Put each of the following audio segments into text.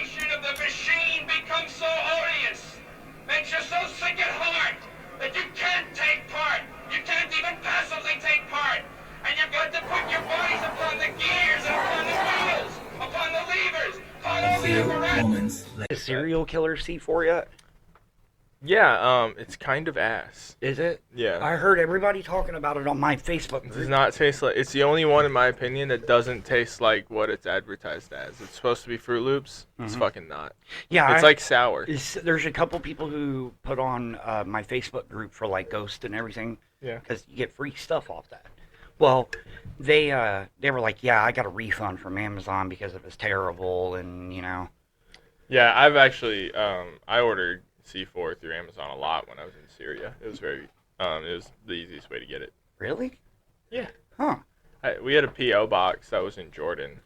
operation of the machine becomes so odious, makes you so sick at heart, that you can't take part. You can't even passively take part. And you've got to put your bodies upon the gears and upon the wheels, upon the levers, upon all the apparatus. The serial killer C4 yet? Yeah, it's kind of ass. Is it? Yeah. I heard everybody talking about it on my Facebook It group. does not taste like... It's the only one, in my opinion, that doesn't taste like what it's advertised as. It's supposed to be Fruit Loops. It's fucking not. Yeah, It's like sour. There's a couple people who put on my Facebook group for like Ghost and everything. Yeah. Because you get free stuff off that. Well, they were like, yeah, I got a refund from Amazon because it was terrible, and you know. Yeah, I've actually... I ordered C4 through Amazon a lot when I was in Syria. It was very... it was the easiest way to get it. Really? Yeah. Huh. We had a P.O. box that was in Jordan.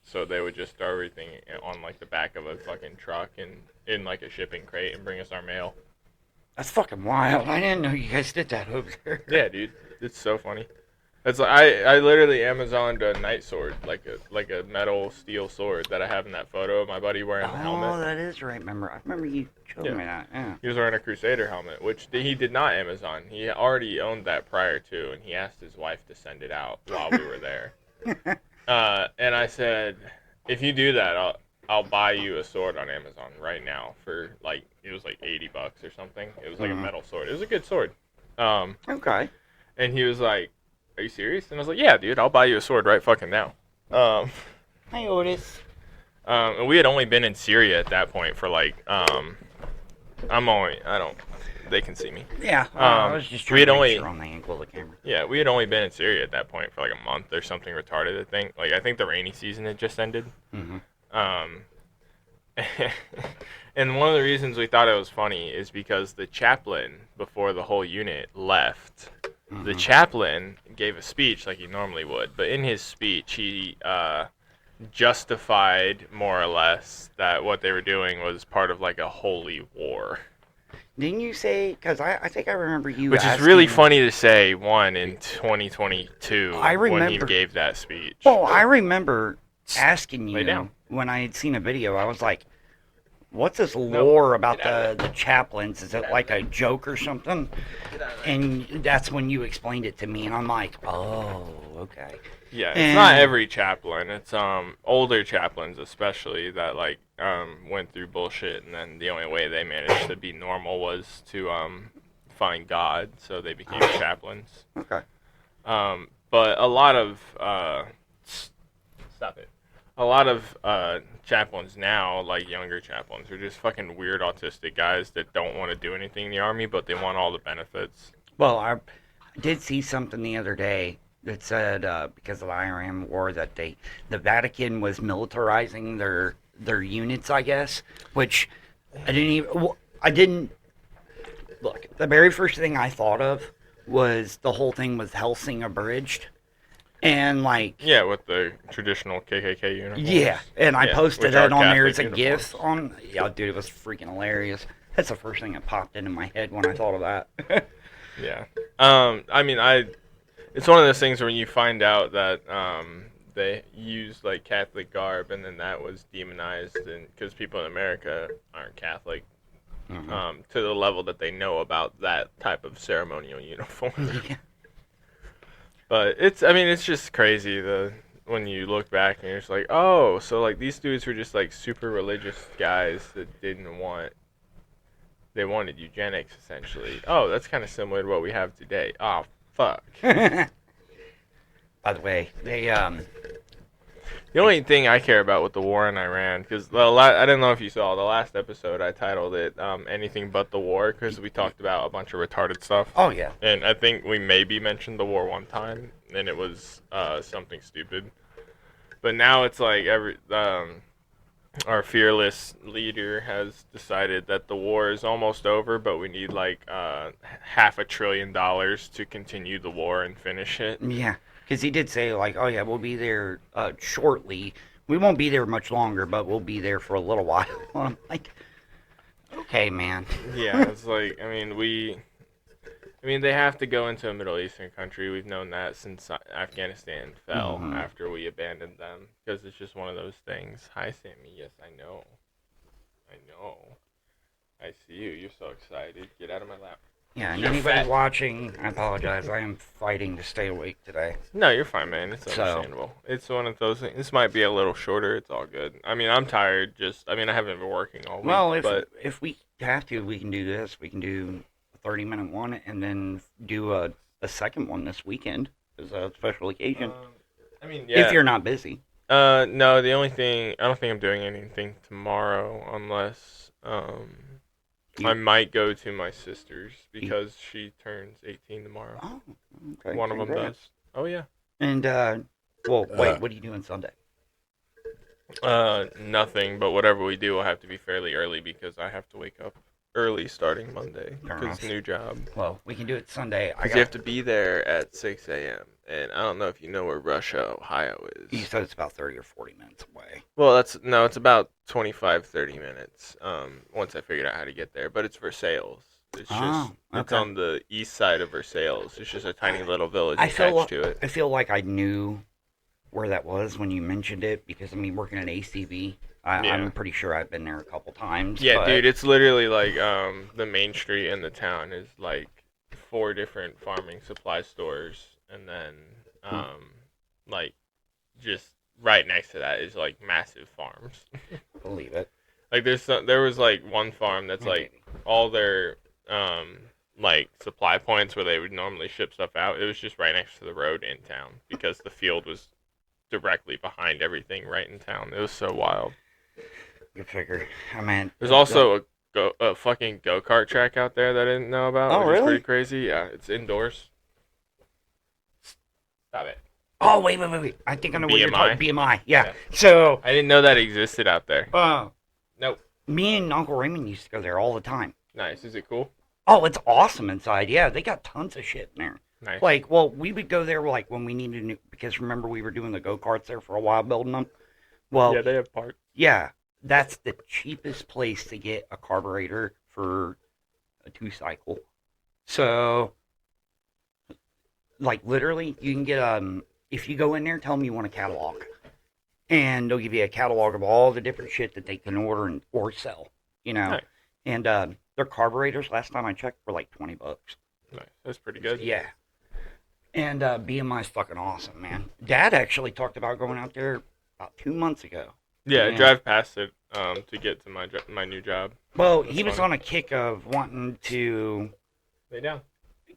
So they would just throw everything on like the back of a fucking truck and in like a shipping crate and bring us our mail. That's fucking wild. I didn't know you guys did that over there. Yeah, dude. It's so funny. It's like I literally Amazoned a night sword, like a metal steel sword that I have in that photo of my buddy wearing the helmet. Oh, that is right. I remember you showed me that. Yeah. He was wearing a Crusader helmet, which he did not Amazon. He already owned that prior to, and he asked his wife to send it out while we were there. And I said, if you do that, I'll buy you a sword on Amazon right now for like, it was like $80 or something. It was like a metal sword. It was a good sword. Okay. And he was like, are you serious? And I was like, yeah, dude, I'll buy you a sword right fucking now. Hi, Otis. And we had only been in Syria at that point for like, they can see me. Yeah, I was just trying to make sure on the angle of the camera. Yeah, we had only been in Syria at that point for like a month or something retarded, I think. Like, I think the rainy season had just ended. Mm-hmm. And one of the reasons we thought it was funny is because the chaplain, before the whole unit left, the chaplain gave a speech like he normally would, but in his speech he justified more or less that what they were doing was part of like a holy war. Didn't you say, because I think I remember you Which is really funny to say, in 2022 when he gave that speech. Well, I remember asking Lay you down. when I had seen a video, I was like, what's this lore about the chaplains? Is it like a joke or something? And that's when you explained it to me, and I'm like, oh, okay. Yeah, it's not every chaplain. It's older chaplains especially that like went through bullshit, and then the only way they managed to be normal was to find God, so they became chaplains. Okay. But a lot of a lot of chaplains now, like younger chaplains, are just fucking weird autistic guys that don't want to do anything in the army, but they want all the benefits. Well, I did see something the other day that said because of the Iran war that the Vatican was militarizing their units, I guess, which I didn't look. The very first thing I thought of was the whole thing was Helsing abridged. And like, yeah, with the traditional KKK uniforms. Yeah, and I posted that on there as a Catholic GIF on. Yeah, dude, it was freaking hilarious. That's the first thing that popped into my head when I thought of that. Yeah, I mean, it's one of those things where you find out that they used like Catholic garb, and then that was demonized, and because people in America aren't Catholic, to the level that they know about that type of ceremonial uniform. Yeah. But it's just crazy when you look back and you're just like, oh, so like these dudes were just like super religious guys that they wanted eugenics essentially. Oh, that's kind of similar to what we have today. Oh, fuck. By the way, they The only thing I care about with the war in Iran, because I don't know if you saw the last episode, I titled it "Anything But the War" because we talked about a bunch of retarded stuff. Oh yeah. And I think we maybe mentioned the war one time, and it was something stupid. But now it's like our fearless leader has decided that the war is almost over, but we need like $500 billion to continue the war and finish it. Yeah. Because he did say, like, oh, yeah, we'll be there shortly. We won't be there much longer, but we'll be there for a little while. I'm like, okay, man. Yeah, it's like, I mean, mean, they have to go into a Middle Eastern country. We've known that since Afghanistan fell after we abandoned them, because it's just one of those things. Hi, Sammy. Yes, I know. I see you. You're so excited. Get out of my lap. Yeah, and anybody watching, I apologize. I am fighting to stay awake today. No, you're fine, man. It's understandable. It's one of those things. This might be a little shorter. It's all good. I mean, I'm tired. I haven't been working all week. Well, if we have to, we can do this. We can do a 30-minute one and then do a second one this weekend as a special occasion. Yeah. If you're not busy. No, the only thing, I don't think I'm doing anything tomorrow unless, I might go to my sister's because she turns 18 tomorrow. Oh, okay. One of them does. Oh, yeah. And, what are you doing Sunday? Nothing, but whatever we do will have to be fairly early because I have to wake up early starting Monday because new job. Well, we can do it Sunday. Because you have to be there at 6 a.m. And I don't know if you know where Russia, Ohio is. You said it's about 30 or 40 minutes away. Well, it's about 25, 30 minutes once I figured out how to get there. But it's Versailles. It's it's on the east side of Versailles. It's just a tiny little village attached to it. I feel like I knew where that was when you mentioned it because, working at ACV, I'm pretty sure I've been there a couple times. Yeah, dude, it's literally like the main street in the town is like 4 different farming supply stores. And then, like, just right next to that is, like, massive farms. Believe it. Like, there was, like, one farm that's, like, all their, like, supply points where they would normally ship stuff out. It was just right next to the road in town because the field was directly behind everything right in town. It was so wild. Good figure. There's also a fucking go-kart track out there that I didn't know about. Oh, which really? is pretty crazy. Yeah, it's indoors. Stop it. Oh, wait. I think I know what you're talking BMI. Yeah. Yeah. So. I didn't know that existed out there. Nope. Me and Uncle Raymond used to go there all the time. Nice. Is it cool? Oh, it's awesome inside. Yeah, they got tons of shit in there. Nice. Like, well, we would go there like when we needed new, because remember we were doing the go-karts there for a while building them? Well, yeah, they have parts. Yeah, that's the cheapest place to get a carburetor for a 2-cycle. So, like, literally, you can get, if you go in there, tell them you want a catalog. And they'll give you a catalog of all the different shit that they can order or sell, Nice. And their carburetors, last time I checked, were like $20. Nice. That's pretty good. Yeah. And BMI's fucking awesome, man. Dad actually talked about going out there about 2 months ago. Yeah, I drive past it to get to my new job. Well, he was on a kick of wanting to Lay down.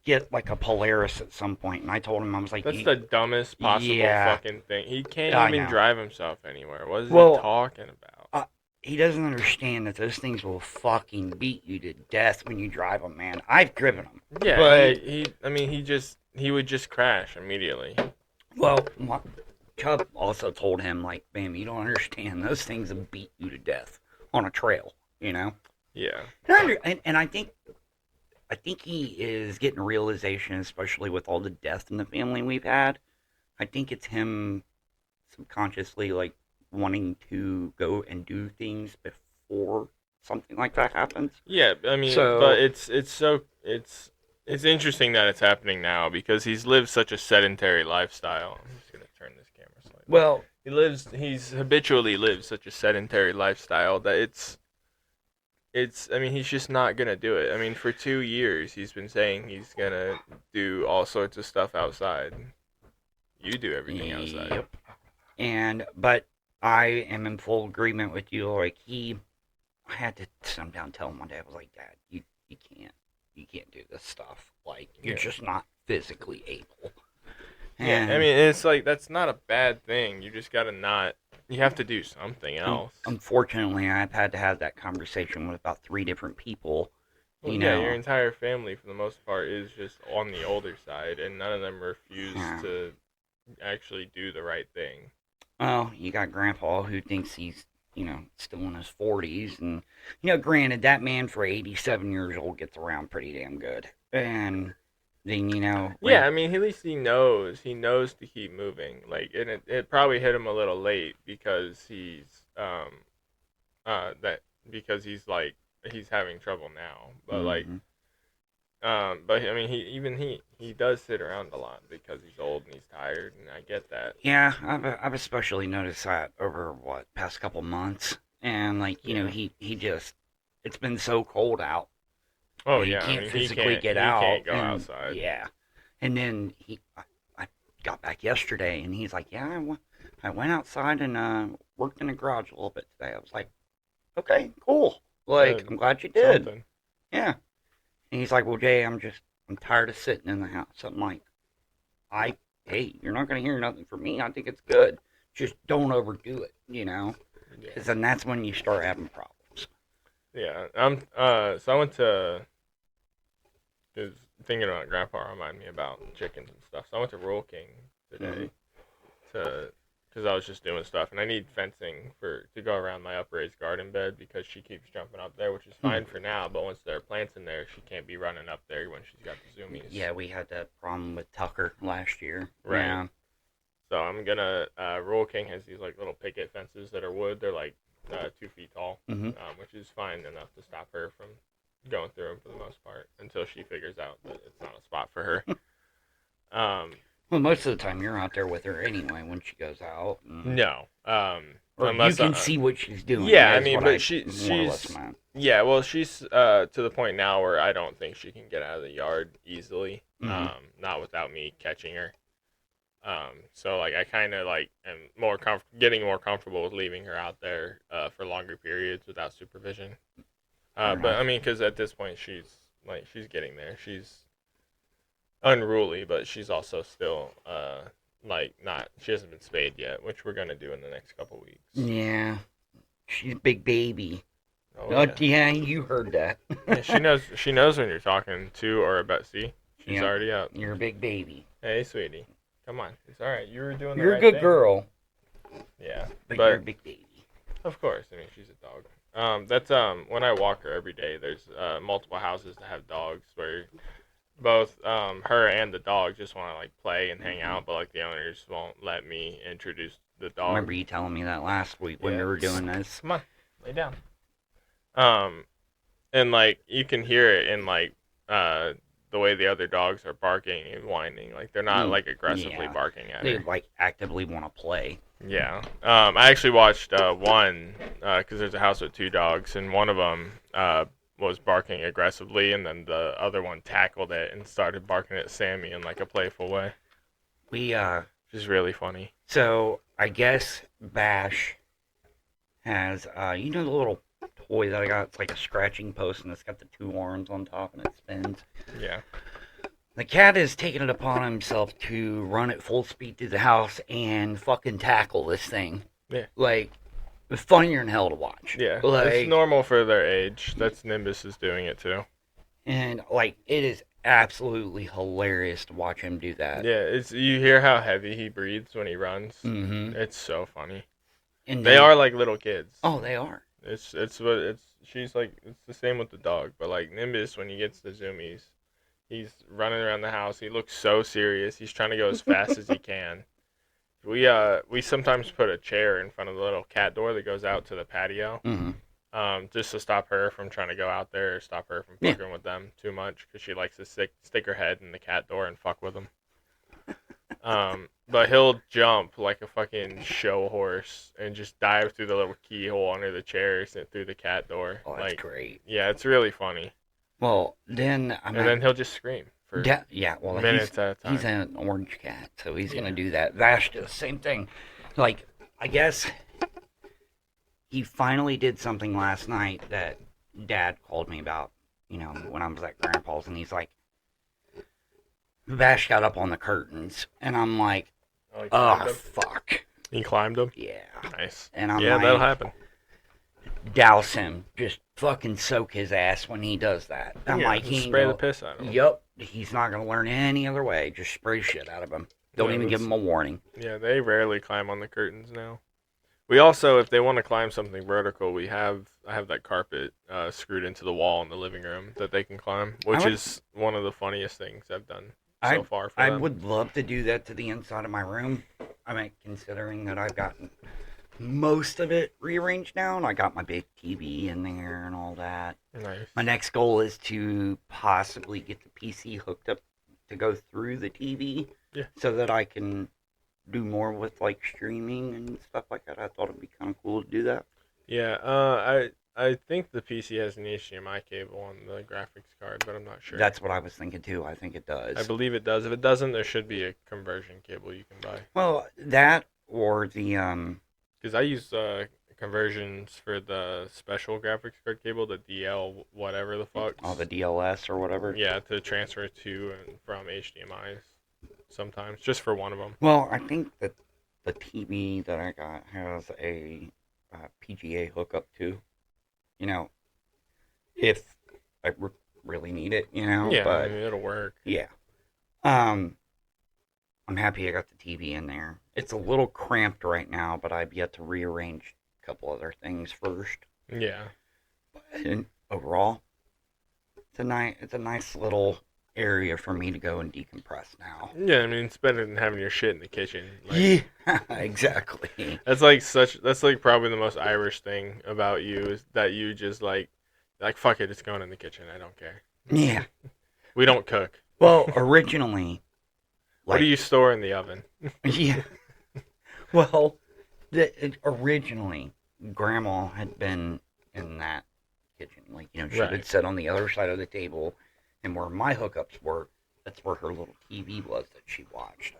get like a Polaris at some point, and I told him, I was like, That's the dumbest possible fucking thing. He can't even drive himself anywhere. What is he talking about? He doesn't understand that those things will fucking beat you to death when you drive them, man. I've driven them. Yeah, but he would just crash immediately. Well, Chubb also told him, like, man, you don't understand. Those things will beat you to death on a trail, Yeah. And I think he is getting a realization, especially with all the death in the family we've had. I think it's him subconsciously, like, wanting to go and do things before something like that happens. Yeah, but it's interesting that it's happening now because he's lived such a sedentary lifestyle. I'm just gonna turn this camera slightly. Well, he's habitually lived such a sedentary lifestyle that he's just not gonna do it. For 2 years he's been saying he's gonna do all sorts of stuff outside. You do everything outside. Yep. But I am in full agreement with you. Like, I had to sit down and tell him one day, I was like, Dad, you can't do this stuff. Like, you're just not physically able. And it's like, that's not a bad thing. You just gotta you have to do something else. Unfortunately, I've had to have that conversation with about 3 different people. Well, your entire family, for the most part, is just on the older side, and none of them refuse to actually do the right thing. Well, you got Grandpa who thinks he's, still in his 40s. And, granted, that man for 87 years old gets around pretty damn good. And then, Yeah, at least he knows. He knows to keep moving. Like, and it probably hit him a little late because he's, he's having trouble now. But, But I mean, he does sit around a lot because he's old and he's tired, and I get that. Yeah, I've especially noticed that over past couple months, and like you know he just it's been so cold out. Oh He yeah, I can't mean, physically get he out. can't go and, outside. Yeah, and then I got back yesterday, and he's like, "Yeah, I went outside and worked in the garage a little bit today." I was like, "Okay, cool. Like, I'm glad you did." Something. Yeah. And he's like, "Well, Jay, I'm tired of sitting in the house." I'm like, hey, you're not gonna hear nothing from me. I think it's good. Just don't overdo it, Yeah. because then that's when you start having problems." Yeah. So I went to. Cause thinking about Grandpa reminded me about chickens and stuff. So I went to Rural King today because I was just doing stuff, and I need fencing to go around my upraised garden bed because she keeps jumping up there, which is fine for now. But once there are plants in there, she can't be running up there when she's got the zoomies. Yeah, we had that problem with Tucker last year. Right. Yeah. So I'm gonna. Rural King has these like little picket fences that are wood. They're like 2 feet tall, which is fine enough to stop her from going through them for the most part until she figures out that it's not a spot for her. Well, most of the time you're out there with her anyway when she goes out. No. Or Unless you can see what she's doing. Yeah, I is mean, what but more or less meant. yeah, well, she's to the point now where I don't think she can get out of the yard easily. Not without me catching her. So like I kind of like am getting more comfortable with leaving her out there for longer periods without supervision. But I mean, because at this point she's getting there. She's unruly, but she's also still she hasn't been spayed yet, which we're gonna do in the next couple weeks. Yeah, she's a big baby. Oh, yeah, you heard that. Yeah, she knows when you're talking to or about. See, she's already up. You're a big baby. Hey, sweetie, come on. It's all right. You were doing. You're the a right good thing. girl. Yeah, but you're a big baby. Of course, I mean she's a dog. That's when I walk her every day. There's multiple houses that have dogs where both her and the dog just want to like play and hang out, but like the owners won't let me introduce the dog. I remember you telling me that last week when we were doing this. Come on, lay down. And like you can hear it in like the way the other dogs are barking and whining. Like they're not like aggressively barking at her. They like actively want to play. Yeah. I actually watched one because there's a house with 2 dogs, and one of them was barking aggressively, and then the other one tackled it and started barking at Sammy in like a playful way. Which is really funny. So I guess Bash has the little toy that I got. It's like a scratching post, and it's got the 2 arms on top, and it spins. Yeah. The cat has taken it upon himself to run at full speed through the house and fucking tackle this thing. Yeah. Like, it's funnier than hell to watch. Yeah. Like, it's normal for their age. That's Nimbus is doing it too. And, like, it is absolutely hilarious to watch him do that. Yeah, you hear how heavy he breathes when he runs. Mm-hmm. It's so funny. And they are like little kids. Oh, they are. She's like, it's the same with the dog, but like Nimbus, when he gets the zoomies, he's running around the house. He looks so serious. He's trying to go as fast as he can. We sometimes put a chair in front of the little cat door that goes out to the patio, just to stop her from trying to go out there or stop her from fucking with them too much, because she likes to stick her head in the cat door and fuck with them. But he'll jump like a fucking show horse and just dive through the little keyhole under the chairs and through the cat door. Oh, that's great. Yeah, it's really funny. Well, then then he'll just scream for minutes at a time. He's an orange cat, so he's gonna do that. Vash does the same thing. Like, I guess he finally did something last night that Dad called me about. When I was at Grandpa's, and he's like, Vash got up on the curtains, and I'm like, oh fuck. He climbed them? Yeah. Nice. And I'm that'll happen. Douse him. Just fucking soak his ass when he does that. I'm like, spray the piss out of him. Yup. He's not going to learn any other way. Just spray shit out of him. Don't even give him a warning. Yeah, they rarely climb on the curtains now. We also, if they want to climb something vertical, I have that carpet screwed into the wall in the living room that they can climb, which is one of the funniest things I've done so far for them. I would love to do that to the inside of my room. I mean, considering that I've got most of it rearranged now, and I got my big TV in there and all that. Nice. My next goal is to possibly get the PC hooked up to go through the TV, Yeah. so that I can do more with like streaming and stuff like that. I thought it'd be kind of cool to do that. Yeah. I think the PC has an HDMI cable on the graphics card, but I'm not sure. That's what I was thinking too. I think it does. I believe it does. If it doesn't, there should be a conversion cable you can buy. Well, that or the Because I use conversions for the special graphics card cable, the DL whatever the fuck. oh, the DLS or whatever. Yeah, to transfer to and from HDMI's sometimes, just for one of them. Well, I think that the TV that I got has a PGA hookup too. You know, if I really need it, you know. Yeah, but I mean, it'll work. yeah. I'm happy I got the TV in there. It's a little cramped right now, but I've yet to rearrange a couple other things first. Yeah. And overall, it's a nice little area for me to go and decompress now. Yeah, I mean, it's better than having your shit in the kitchen. Like, Yeah, exactly. That's like probably the most Irish thing about you is that you just like fuck it, it's going in the kitchen. I don't care. Yeah. We don't cook. Well, originally, What do you store in the oven? yeah. Well, originally, Grandma had been in that kitchen. Like, you know, she Right. would sit on the other side of the table, and where my hookups were, that's where her little TV was that she watched.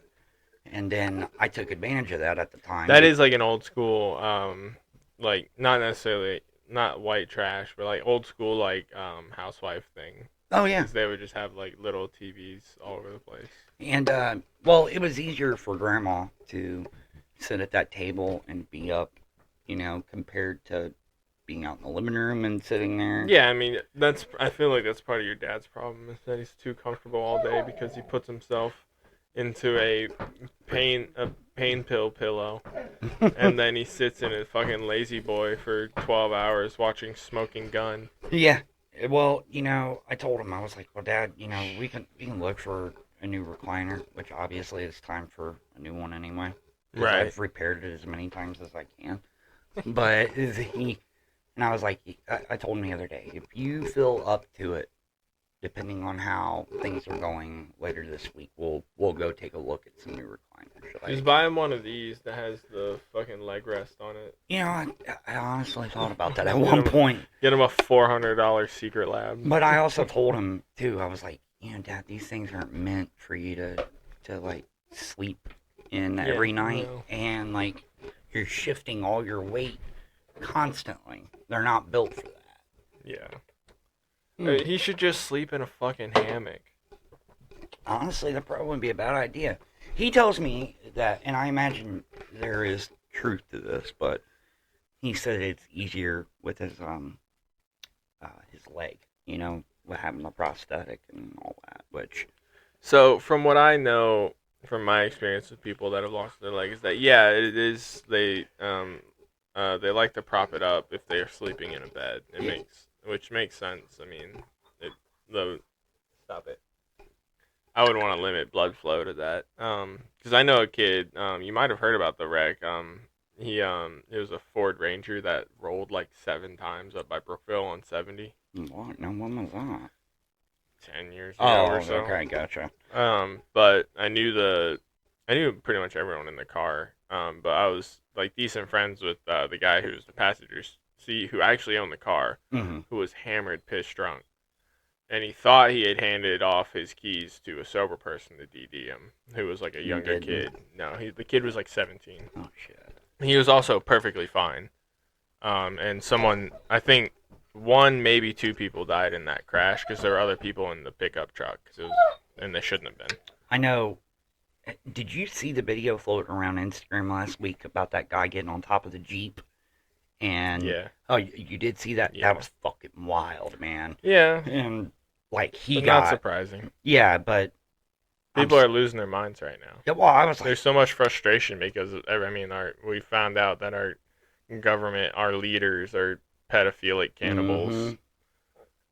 And then I took advantage of that at the time. That is like an old school, like not necessarily not white trash, but like old school like housewife thing. Oh, yeah. 'Cause they would just have like little TVs all over the place. And, well, it was easier for Grandma to sit at that table and be up, you know, compared to being out in the living room and sitting there. Yeah, I mean I feel like that's part of your dad's problem is that he's too comfortable all day because he puts himself into a pain pill pillow, and then he sits in a fucking lazy boy for 12 hours watching Smoking Gun. Yeah. Well, you know, I told him, I was like, well, Dad, you know, we can look for a new recliner, which obviously it's time for a new one anyway. 'Cause Right. I've repaired it as many times as I can. But and I was like, I told him the other day, if you feel up to it, depending on how things are going later this week, we'll go take a look at some new recliners. Just buy him one of these that has the fucking leg rest on it. You know, I honestly thought about that at one point. Get him a $400 Secret Lab. But I also told him, too, I was like, you know, Dad, these things aren't meant for you to like, sleep in every night. No. And, like, you're shifting all your weight constantly. They're not built for that. Yeah. Hmm. He should just sleep in a fucking hammock. Honestly, that probably wouldn't be a bad idea. He tells me that, and I imagine there is truth to this, but he said it's easier with his leg, you know, with having the prosthetic and all that, which... So, from what I know, from my experience with people that have lost their legs, that yeah, it is they like to prop it up if they are sleeping in a bed. Which makes sense. I mean, stop it. I would want to limit blood flow to that. Because I know a kid. You might have heard about the wreck. It was a Ford Ranger that rolled like 7 times up by Brookville on 70. What? No, when was that? 10 years ago or so. Okay, gotcha. But I knew pretty much everyone in the car. But I was like decent friends with the guy who was the passenger seat, who actually owned the car, Mm-hmm. who was hammered, pissed drunk, and he thought he had handed off his keys to a sober person to DD him, who was like a younger kid. No, the kid was like 17. Oh shit. He was also perfectly fine. And someone, I think, 1 maybe 2 people died in that crash because there were other people in the pickup truck, and they shouldn't have been. I know. Did you see the video floating around Instagram last week about that guy getting on top of the Jeep? And Yeah. Oh, you did see that? Yeah. That was fucking wild, man. Yeah. And like But not surprising. Yeah, but People are losing their minds right now. yeah, well, I was like, There's so much frustration because we found out that our government, our leaders, are pedophilic cannibals.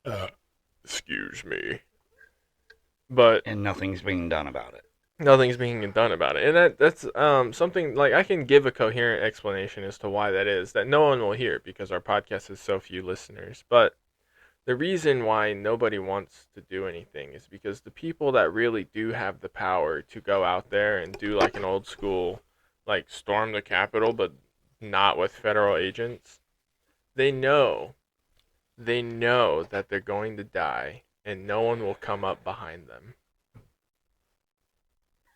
Mhm. Excuse me. But and nothing's being done about it. nothing's being done about it. And that's something like I can give a coherent explanation as to why that is that no one will hear because our podcast has so few listeners. But the reason why nobody wants to do anything is because the people that really do have the power to go out there and do like an old school, like storm the Capitol, but not with federal agents, they know, they know that they're going to die and no one will come up behind them.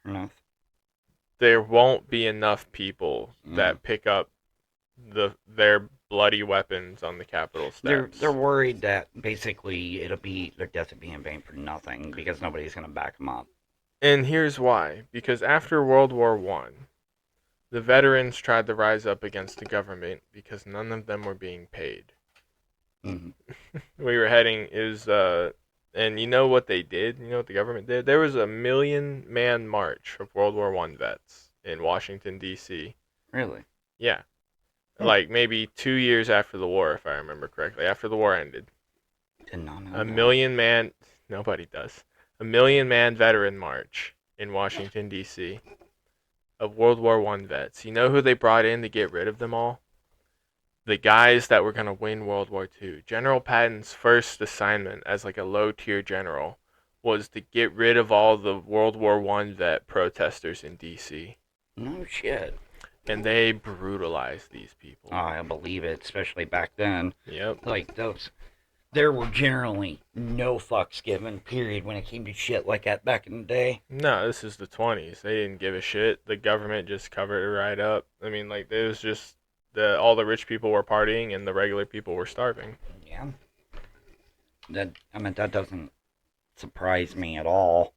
Enough. There won't be enough people that pick up their bloody weapons on the Capitol steps. They're worried that basically it'll be their death will be in vain for nothing because nobody's going to back them up. And here's why. Because after World War One, the veterans tried to rise up against the government because none of them were being paid. Mm-hmm. We were heading and you know what they did? You know what the government did? There was a 1 million man march of World War One vets in Washington D.C. Really? Yeah. Like maybe 2 years after the war, if I remember correctly, after the war ended. Did not know A that. 1 million man, nobody does. A 1 million man veteran march in Washington D.C. of World War One vets. You know who they brought in to get rid of them all? The guys that were going to win World War II. General Patton's first assignment as like a low-tier general was to get rid of all the World War I vet protesters in D.C. No shit. And they brutalized these people. Oh, I believe it, especially back then. Yep. Like there were generally no fucks given, period, when it came to shit like that back in the day. No, this is the 20s. They didn't give a shit. The government just covered it right up. I mean, like, it was just all the rich people were partying and the regular people were starving. Yeah. That doesn't surprise me at all.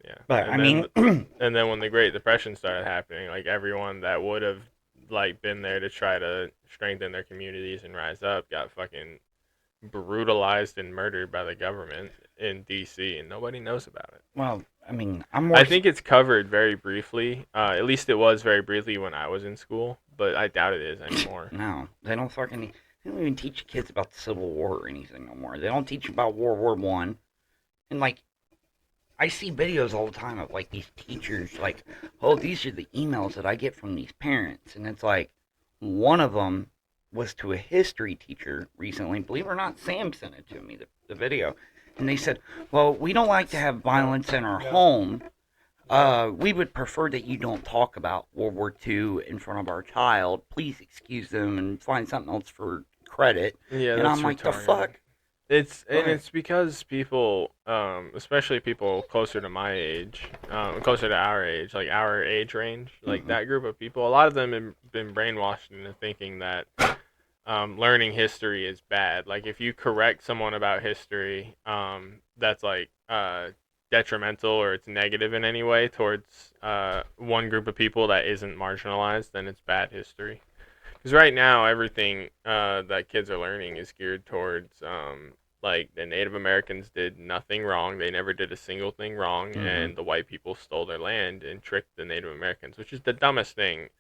Yeah. But and then when the Great Depression started happening, like everyone that would have like been there to try to strengthen their communities and rise up got fucking brutalized and murdered by the government in DC and nobody knows about it. Well, I mean, I think it's covered very briefly. At least it was very briefly when I was in school, but I doubt it is anymore. No, they don't even teach kids about the Civil War or anything no more. They don't teach about World War One. And like I see videos all the time of like these teachers like, oh, these are the emails that I get from these parents. And it's like one of them was to a history teacher recently. Believe it or not, Sam sent it to me, the video. And they said, well, we don't like to have violence in our home. We would prefer that you don't talk about World War II in front of our child. Please excuse them and find something else for credit. Yeah, and that's I'm like, retarded. the fuck? It's because people, especially people closer to my age, closer to our age, like our age range, like that group of people, a lot of them have been brainwashed into thinking that learning history is bad. Like if you correct someone about history, that's like detrimental or it's negative in any way towards one group of people that isn't marginalized, then it's bad history. Because right now, everything that kids are learning is geared towards, like, the Native Americans did nothing wrong. They never did a single thing wrong, and the white people stole their land and tricked the Native Americans, which is the dumbest thing.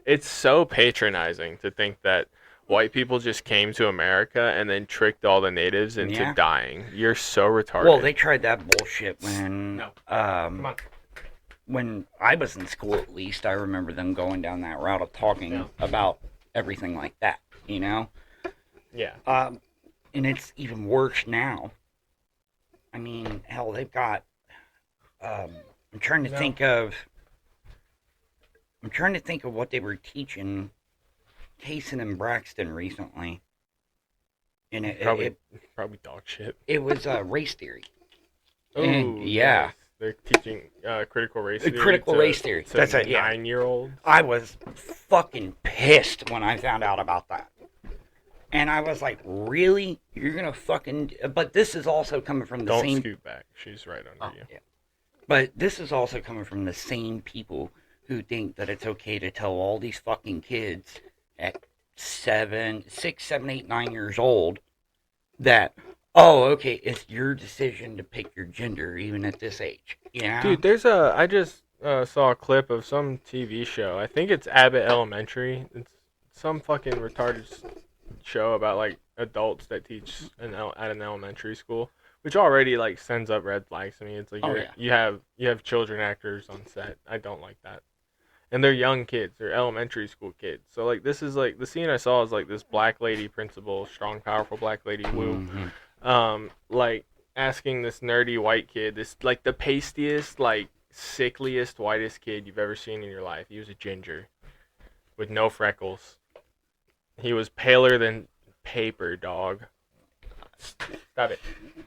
It's so patronizing to think that white people just came to America and then tricked all the natives into dying. You're so retarded. Well, they tried that bullshit when when I was in school, at least. I remember them going down that route of talking about everything like that, you know? Yeah. And it's even worse now. I mean, hell, they've got, I'm trying to think of what they were teaching Kaysen and Braxton recently. And it probably dog shit. It was race theory. Oh, yeah. Nice. They're teaching critical race theory. Critical race theory. That's a 9-year-old. I was fucking pissed when I found out about that. And I was like, really? You're going to fucking... But this is also coming from the same... Don't scoot back. She's right under you. Yeah. But this is also coming from the same people who think that it's okay to tell all these fucking kids at 6, 7, 8, 9 years old that... Oh, okay, it's your decision to pick your gender, even at this age. Yeah. Dude, I just saw a clip of some TV show. I think it's Abbott Elementary. It's some fucking retarded show about, like, adults that teach at an elementary school. which already like sends up red flags to me. It's like Oh, yeah. you have children actors on set. I don't like that. And they're young kids. They're elementary school kids. So like this is like the scene I saw is like this black lady principal, strong, powerful black lady, woo, like asking this nerdy white kid, this like the pastiest, like sickliest, whitest kid you've ever seen in your life. He was a ginger, with no freckles. He was paler than paper, dog. Stop it.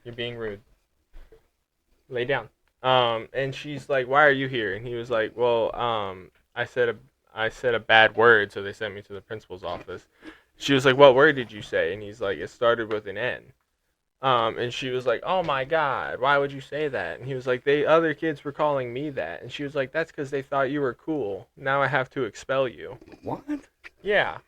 You're being rude. Lay down. And she's like, "Why are you here?" And he was like, "Well, I said a bad word, so they sent me to the principal's office." She was like, "What word did you say?" And he's like, "It started with an N." And she was like, "Oh my God, why would you say that?" And he was like, other kids were calling me that." And she was like, "That's because they thought you were cool. Now I have to expel you." What? Yeah.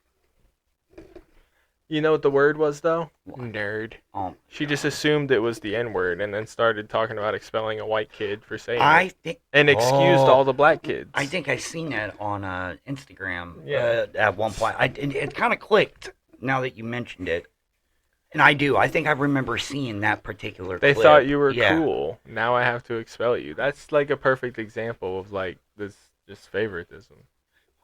You know what the word was, though? What? Nerd. Oh, She just assumed it was the N-word and then started talking about expelling a white kid for saying I it. think. And excused all the black kids. I think I seen that on Instagram. Yeah. At one point, it kind of clicked now that you mentioned it, and I do. I think I remember seeing that particular. They clip. thought you were Yeah. cool. Now I have to expel you. That's like a perfect example of like this just favoritism.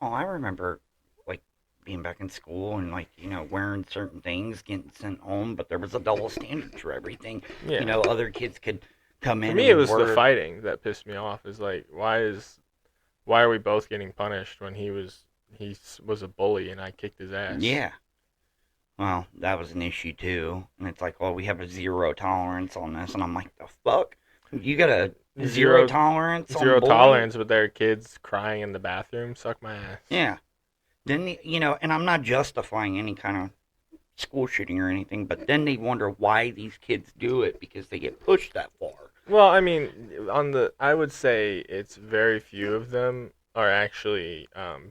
Oh, I remember like being back in school and like wearing certain things, getting sent home, but there was a double standard for everything. Yeah. Other kids could come in. For me, it and was the work. fighting that pissed me off. Is like, why are we both getting punished when he was a bully and I kicked his ass? Yeah. Well, that was an issue too, and it's like, well, we have a zero tolerance on this, and I'm like, the fuck? You got a zero tolerance? on Zero bullying? tolerance, but there are kids crying in the bathroom. Suck my ass. Yeah. Then and I'm not justifying any kind of school shooting or anything, but then they wonder why these kids do it because they get pushed that far. Well, I mean, I would say it's very few of them are actually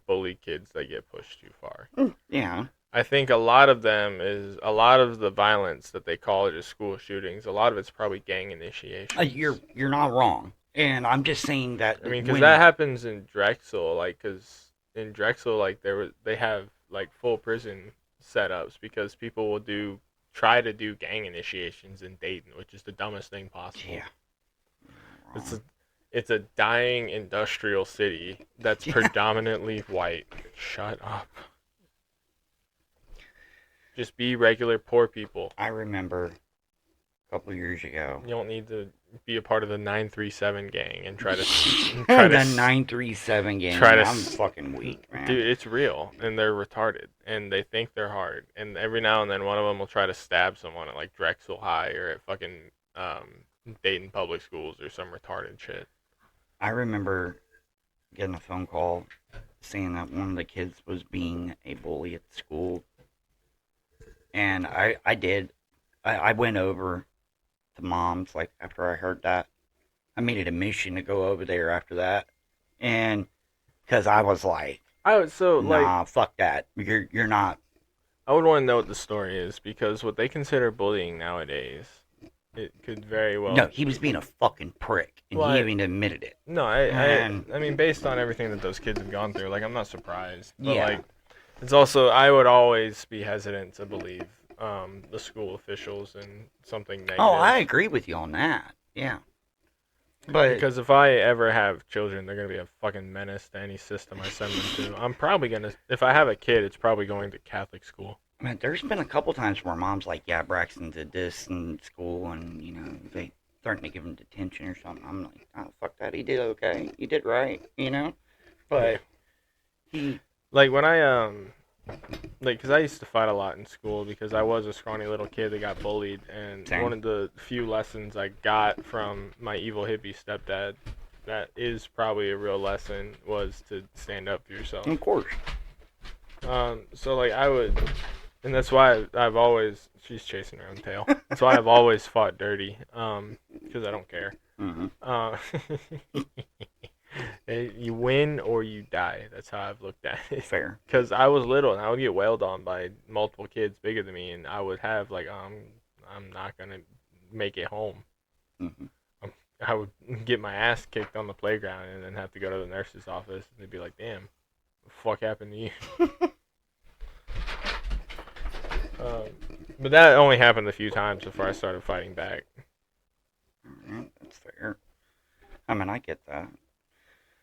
bully kids that get pushed too far. Yeah. I think a lot of the violence that they call it as school shootings. A lot of it's probably gang initiation. You're not wrong, and I'm just saying that. I mean, because that happens in Drexel, like, because in Drexel, like, they have like full prison setups because people will try to do gang initiations in Dayton, which is the dumbest thing possible. Yeah. It's a dying industrial city that's predominantly white. Shut up. Just be regular poor people. I remember a couple years ago. You don't need to be a part of the 937 gang and try to The 937 gang. I'm fucking weak, man. Dude, it's real, and they're retarded, and they think they're hard, and every now and then one of them will try to stab someone at like Drexel High or at fucking Dayton Public Schools or some retarded shit. I remember getting a phone call saying that one of the kids was being a bully at school. And I did. I went over to mom's, like, after I heard that. I made it a mission to go over there after that. And, because I was like, nah, fuck that. You're not. I would want to know what the story is, because what they consider bullying nowadays, it could very well... No, he was being a fucking prick. And he even admitted it. No, I mean, based on everything that those kids have gone through, like, I'm not surprised. But, like, it's also, I would always be hesitant to believe the school officials and something negative. Oh, I agree with you on that. Yeah. But because if I ever have children, they're going to be a fucking menace to any system I send them to. I'm probably going to, if I have a kid, it's probably going to Catholic school. I mean, there's been a couple times where mom's like, yeah, Braxton did this in school, and, they threatened to give him detention or something. I'm like, oh, fuck that. He did okay. He did right, But he... Like, when I, because I used to fight a lot in school because I was a scrawny little kid that got bullied, and one of the few lessons I got from my evil hippie stepdad that is probably a real lesson was to stand up for yourself. Of course. So, like, I would, and that's why I've always, she's chasing her own tail. That's why I've always fought dirty, because I don't care. Mm-hmm. You win or you die. That's how I've looked at it. Fair. Because I was little and I would get wailed on by multiple kids bigger than me, and I would have like, I'm not gonna make it home. Mm-hmm. I would get my ass kicked on the playground and then have to go to the nurse's office, and they'd be like, "Damn, what the fuck happened to you?" But that only happened a few times before I started fighting back. fair. I mean, I get that.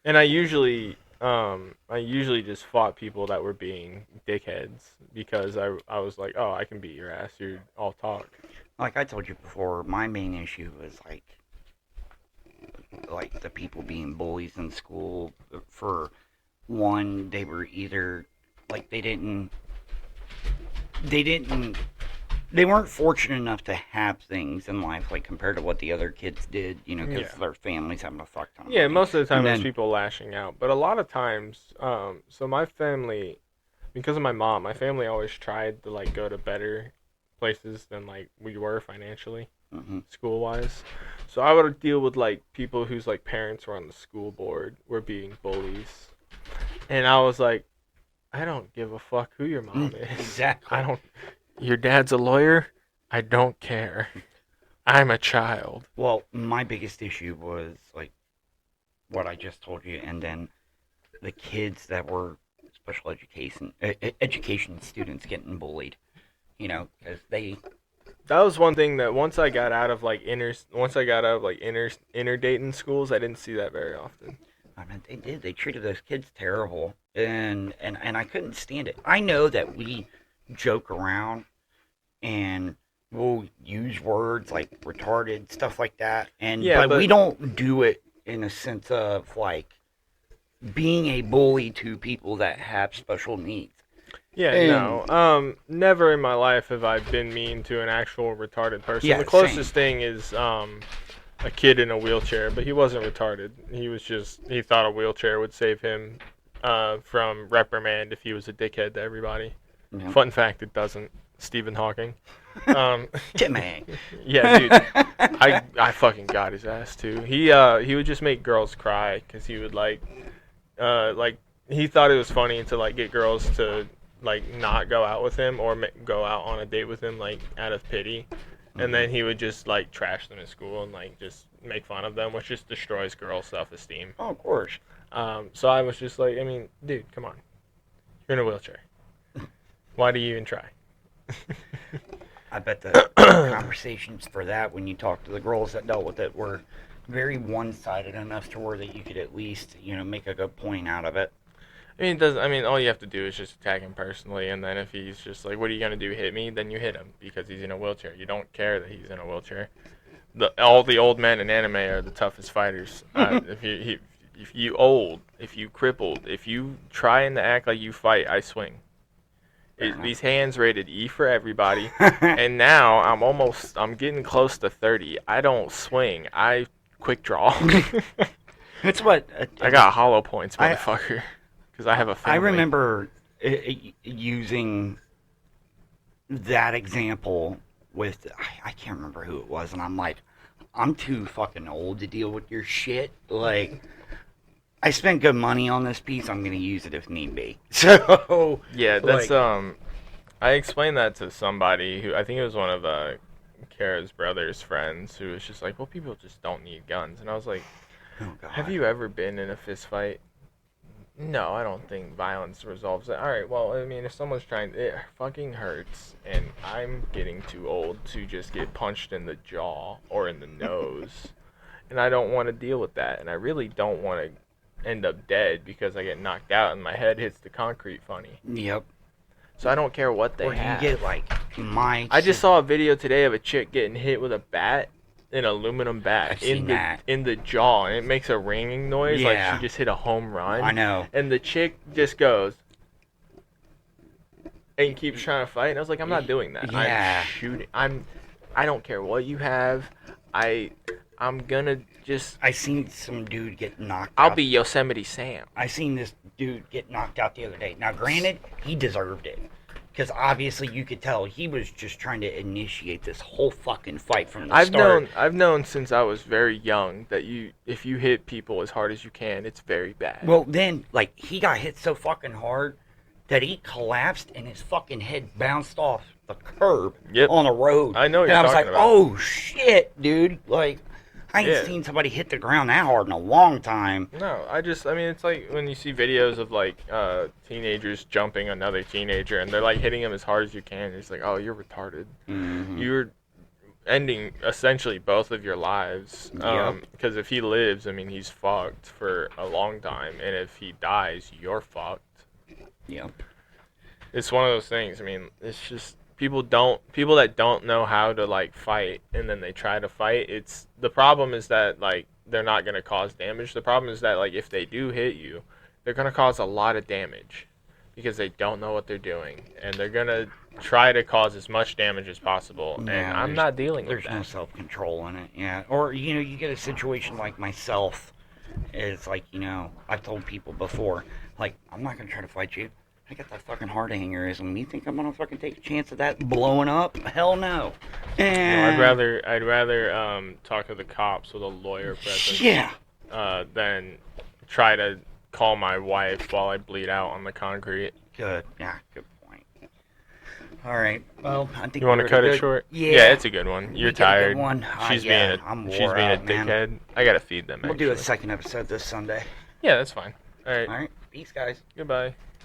And I usually just fought people that were being dickheads because I was like, oh, I can beat your ass. You're all talk. Like I told you before, my main issue was like the people being bullies in school. For one, they were either like they weren't fortunate enough to have things in life, like compared to what the other kids did, you know, because their families having a fuck ton of Yeah, money. most of the time And it's people lashing out, but a lot of times, so my family, because of my mom, my family always tried to like go to better places than like we were financially, school wise. So I would deal with like people whose like parents were on the school board were being bullies, and I was like, I don't give a fuck who your mom is. Exactly. I don't. Your dad's a lawyer? I don't care. I'm a child. Well, my biggest issue was like what I just told you, and then the kids that were special education students getting bullied. You know, because That was one thing that once I got out of like inner dating schools, I didn't see that very often. I mean, they did. They treated those kids terrible, and I couldn't stand it. I know that we joke around and we'll use words like retarded, stuff like that, but we don't do it in a sense of like being a bully to people that have special needs. No. Never in my life have I been mean to an actual retarded person. Yeah, the closest thing is a kid in a wheelchair, but he wasn't retarded. He thought a wheelchair would save him from reprimand if he was a dickhead to everybody. Yeah. Fun fact, it doesn't. Stephen Hawking. Timmy. Yeah, dude. I fucking got his ass too. He would just make girls cry because he would like he thought it was funny to like get girls to like not go out with him or go out on a date with him like out of pity, and then he would just like trash them at school and like just make fun of them, which just destroys girls' self-esteem. Oh, of course. So I was just like, I mean, dude, come on, you're in a wheelchair. Why do you even try? I bet the conversations for that when you talk to the girls that dealt with it were very one-sided enough to where that you could at least, you know, make a good point out of it. I mean, all you have to do is just attack him personally, and then if he's just like, "What are you gonna do? Hit me?" Then you hit him because he's in a wheelchair. You don't care that he's in a wheelchair. All the old men in anime are the toughest fighters. If you old, if you crippled, if you trying to act like you fight, I swing. These hands rated E for everybody, and now I'm getting close to 30. I don't swing. I quick draw. That's what I got hollow points, motherfucker. Because I have a family. I remember using that example with I can't remember who it was, and I'm like, I'm too fucking old to deal with your shit. Like, I spent good money on this piece. I'm gonna use it if need be. So yeah, that's I explained that to somebody who I think it was one of Kara's brother's friends who was just like, well, people just don't need guns, and I was like, oh, God. Have you ever been in a fist fight? No, I don't think violence resolves it. All right, well, I mean, if someone's it fucking hurts, and I'm getting too old to just get punched in the jaw or in the nose, and I don't want to deal with that, and I really don't want to end up dead because I get knocked out and my head hits the concrete funny. Yep. So I don't care what they or have. you get like I just saw a video today of a chick getting hit with a bat. An aluminum bat in the jaw, and it makes a ringing noise like she just hit a home run. I know. And the chick just goes and keeps trying to fight. And I was like, I'm not doing that. Yeah. I'm shooting. I don't care what you have. I'm gonna just. I seen some dude get knocked out. I'll be Yosemite Sam. I seen this dude get knocked out the other day. Now, granted, he deserved it. Because obviously you could tell he was just trying to initiate this whole fucking fight from the start. I've known since I was very young that if you hit people as hard as you can, it's very bad. Well, then, like, he got hit so fucking hard that he collapsed and his fucking head bounced off the curb on the road. I know what you're talking about. And I was like, oh, shit, dude. Like, I ain't seen somebody hit the ground that hard in a long time. No, I mean, it's like when you see videos of, like, teenagers jumping another teenager, and they're, like, hitting them as hard as you can. It's like, oh, you're retarded. Mm-hmm. You're ending essentially both of your lives. Yep. Because if he lives, I mean, he's fucked for a long time, and if he dies, you're fucked. Yep. It's one of those things. I mean, it's just people that don't know how to like fight, and then they try to fight. It's the problem is that like they're not gonna cause damage. The problem is that like if they do hit you, they're gonna cause a lot of damage because they don't know what they're doing, and they're gonna try to cause as much damage as possible. Yeah, and I'm not dealing with There's no that. self-control in it, yeah. Or, you know, you get a situation like myself. It's like, you know, I've told people before, like, I'm not going to try to fight you. I got that fucking heart aneurysm. You think I'm going to fucking take a chance of that blowing up? Hell no. And I'd rather talk to the cops with a lawyer present. yeah. Than try to call my wife while I bleed out on the concrete. Good. Yeah, good point. All right. Well, I think You want to cut it good. short? Yeah. It's a good one. You're We did a good tired. one. She's Yeah, being I'm she's wore being a out, man. dickhead. I gotta feed them. We'll do a actually. second episode this Sunday. Yeah, that's fine. All right. All right. Peace, guys. Goodbye.